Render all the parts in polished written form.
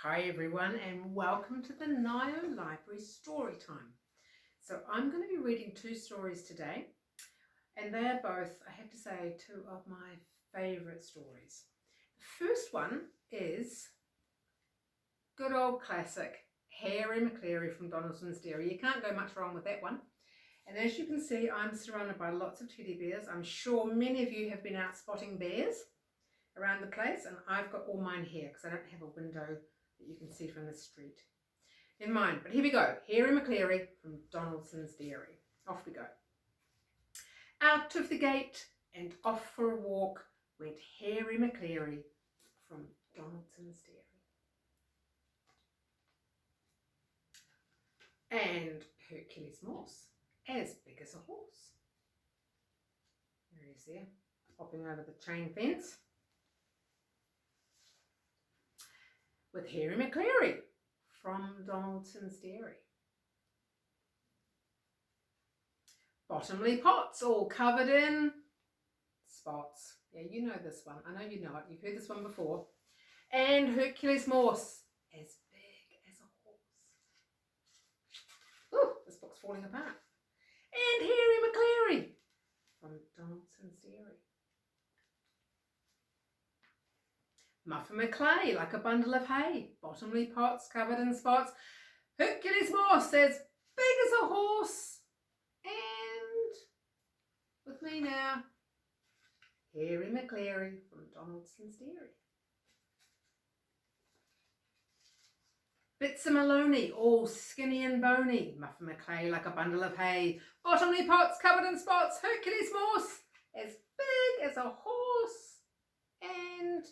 Hi everyone and welcome to the Nio Library Storytime. So I'm going to be reading two stories today and they are both, I have to say, two of my favourite stories. The first one is good old classic Harry McCleary from Donaldson's Dairy. You can't go much wrong with that one. And as you can see, I'm surrounded by lots of teddy bears. I'm sure many of you have been out spotting bears around the place, and I've got all mine here because I don't have a window that you can see from the street. Never mind, but here we go. Harry McCleary from Donaldson's Dairy. Off we go. Out of the gate and off for a walk went Harry McCleary from Donaldson's Dairy. And Hercules Morse, as big as a horse. There he is there, hopping over the chain fence. With Harry McCleary from Donaldson's Dairy. Bottomley pots all covered in spots. Yeah, you know this one. I know you know it. You've heard this one before. And Hercules Morse, as big as a horse. Ooh, this book's falling apart. And Harry McCleary from Donaldson's Dairy. Muffin McClay, like a bundle of hay. Bottomley pots covered in spots. Hercules Morse, as big as a horse. And with me now, Harry McCleary from Donaldson's Dairy. Bitzer Maloney, all skinny and bony. Muffin McClay, like a bundle of hay. Bottomley pots covered in spots. Hercules Morse, as big as a horse. And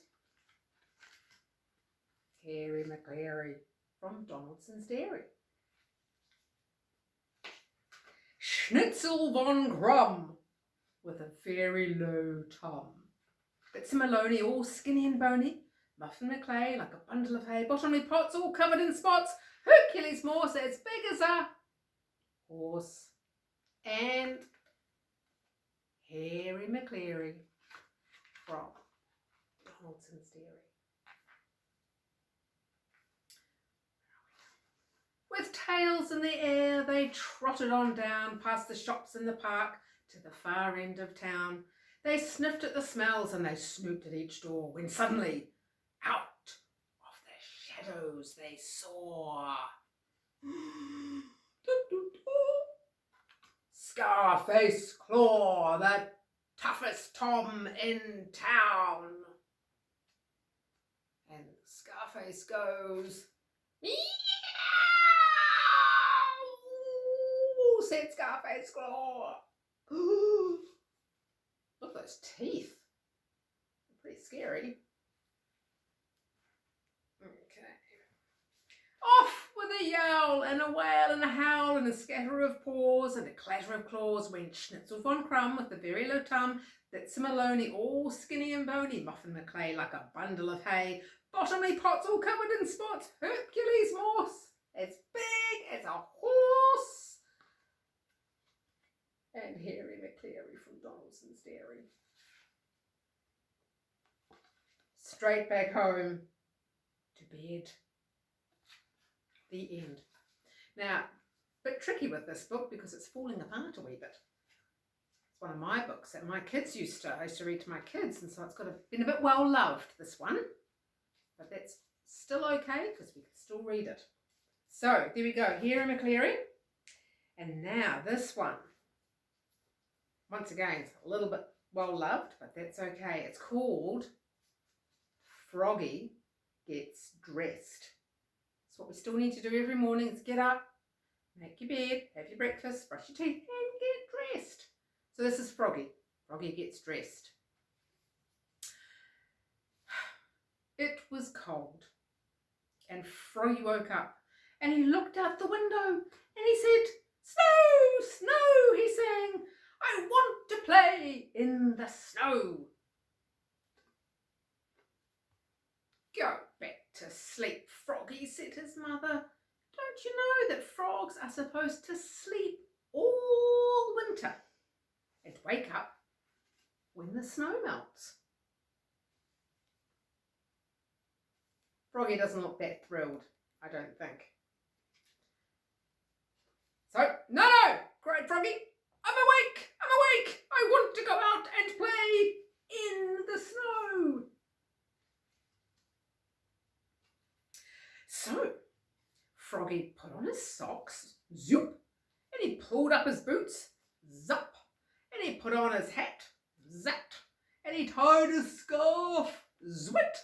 Harry McCleary from Donaldson's Dairy. Schnitzel von Grum with a very low tom. Bitzer Maloney, all skinny and bony. Muffin McClay, like a bundle of hay. Bottomley pots, all covered in spots. Hercules Morse, as big as a horse. And Harry McCleary from Donaldson's Dairy. With tails in the air, they trotted on down past the shops in the park to the far end of town. They sniffed at the smells and they snooped at each door when suddenly, out of the shadows, they saw Scarface Claw, the toughest Tom in town. And Scarface goes, meow, said Scarface Claw. Look at those teeth. They're pretty scary. Okay. Off with a yowl and a wail and a howl and a scatter of paws and a clatter of claws went Schnitzel von Crumb with the very low tum, Bitzer Maloney, all skinny and bony, Muffin McClay, like a bundle of hay, Bottomley pots all covered in spots, Hercules Morse, as big as a horse, and Harry McCleary from Donaldson's Dairy. Straight back home to bed. The end. Now, a bit tricky with this book because it's falling apart a wee bit. It's one of my books that my kids I used to read to my kids, and so it's been a bit well loved, this one. But that's still okay because we can still read it. So, there we go, Harry McCleary. And now this one. Once again, it's a little bit well loved, but that's okay. It's called Froggy Gets Dressed. So what we still need to do every morning is get up, make your bed, have your breakfast, brush your teeth, and get dressed. So this is Froggy. Froggy gets dressed. It was cold, and Froggy woke up, and he looked out the window, and he said, "Snow, snow," he sang, "I want to play in the snow." "Go back to sleep, Froggy," said his mother. "Don't you know that frogs are supposed to sleep all winter and wake up when the snow melts?" Froggy doesn't look that thrilled, I don't think. So, no, cried Froggy. I'm awake! I want to go out and play in the snow. So, Froggy put on his socks, zoop, and he pulled up his boots, zup, and he put on his hat, zat, and he tied his scarf, zwit,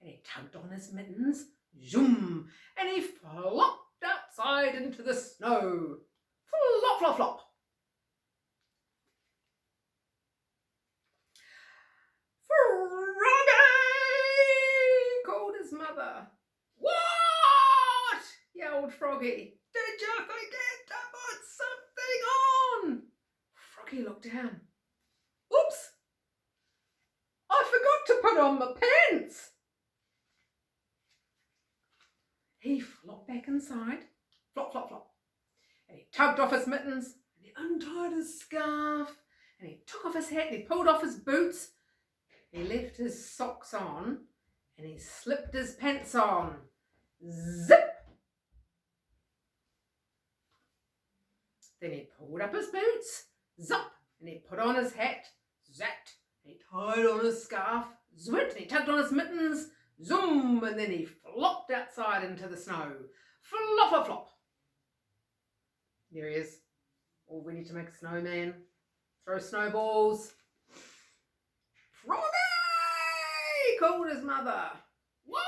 and he tugged on his mittens, zoom, and he flopped outside into the snow, flop, flop, flop. Froggy! called his mother. What? yelled Froggy. Did you forget to put something on? Froggy looked down. Oops! I forgot to put on my pants. He flopped back inside, flop, flop, flop. And he tugged off his mittens, and he untied his scarf, and he took off his hat, and he pulled off his boots. He left his socks on, and he slipped his pants on. Zip! Then he pulled up his boots, zup, and he put on his hat, zat, and he tied on his scarf, zwit, and he tugged on his mittens, zoom, and then he flopped outside into the snow. Flop, flop, flop. There he is, all ready to make a snowman. Throw snowballs. Froggy! called his mother. What?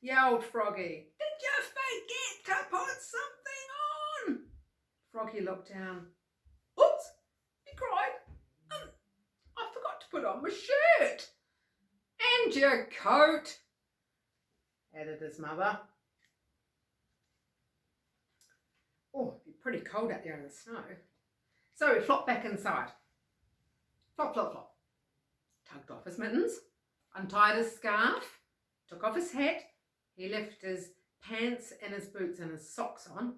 yelled Froggy. Did you forget to put something on? Froggy looked down. Oops, he cried. I forgot to put on my shirt. And your coat, added his mother. Oh, it'd be pretty cold out there in the snow. So he flopped back inside. Flop, flop, flop. Tugged off his mittens, untied his scarf, took off his hat. He left his pants and his boots and his socks on,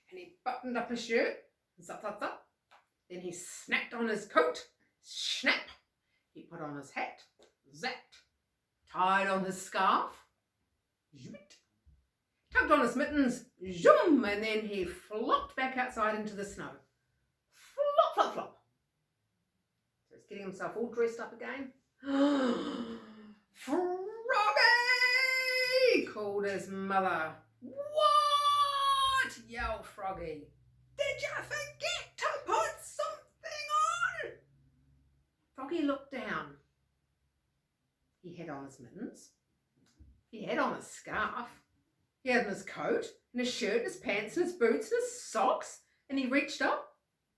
and he buttoned up his shirt, zap, zap, zap. Then he snapped on his coat, snap. He put on his hat, zat. Tied on his scarf, zoot. Tugged on his mittens, zoom, and then he flopped back outside into the snow. Flop, flop, flop. So he's getting himself all dressed up again. Froggy! called his mother. What? yelled Froggy. Did you forget to put something on? Froggy looked down. He had on his mittens. He had on his scarf. He had on his coat and his shirt, his pants and his boots and his socks. And he reached up.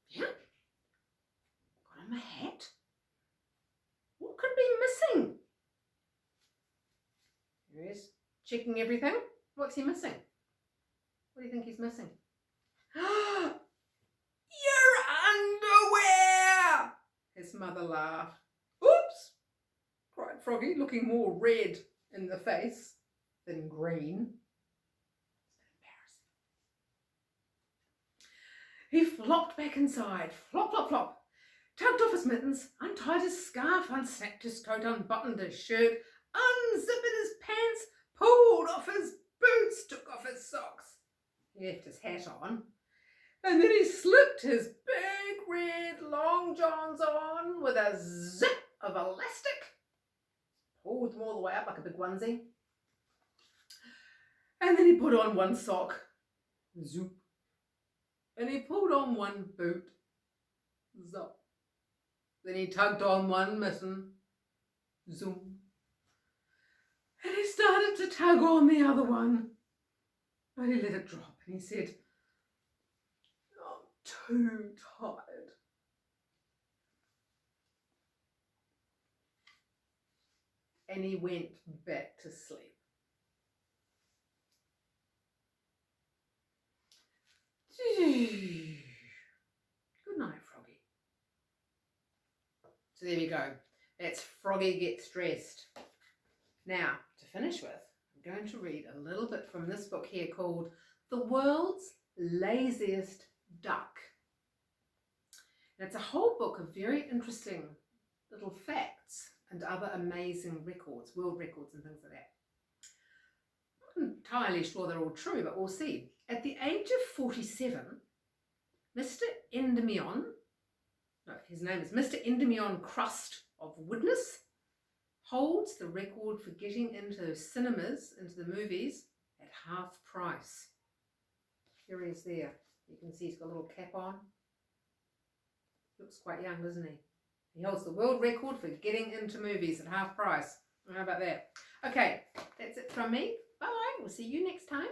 Yeah. Got on my hat. What could be missing? There he is, checking everything. What's he missing? What do you think he's missing? Your underwear! His mother laughed. Oops! cried Froggy, looking more red in the face than green. He flopped back inside, flop, flop, flop, tugged off his mittens, untied his scarf, unsnapped his coat, unbuttoned his shirt, unzipped his pants, pulled off his boots, took off his socks. He left his hat on, and then he slipped his big red long johns on with a zip of elastic, pulled them all the way up like a big onesie, and then he put on one sock, zoop. And he pulled on one boot, zop. Then he tugged on one mitten, zoom. And he started to tug on the other one, but he let it drop and he said, I'm too tired. And he went back to sleep. Good night, Froggy. So there we go. That's Froggy Gets Dressed. Now, to finish with, I'm going to read a little bit from this book here called The World's Laziest Duck. And it's a whole book of very interesting little facts and other amazing records, world records and things like that. entirely sure they're all true, but we'll see. At the age of 47, Mr. Endymion, no, his name is Mr. Endymion Crust of Widnes, holds the record for getting into cinemas, into the movies, at half price. Here he is there. You can see he's got a little cap on. Looks quite young, doesn't he? He holds the world record for getting into movies at half price. How about that? Okay, that's it from me. Bye. We'll see you next time.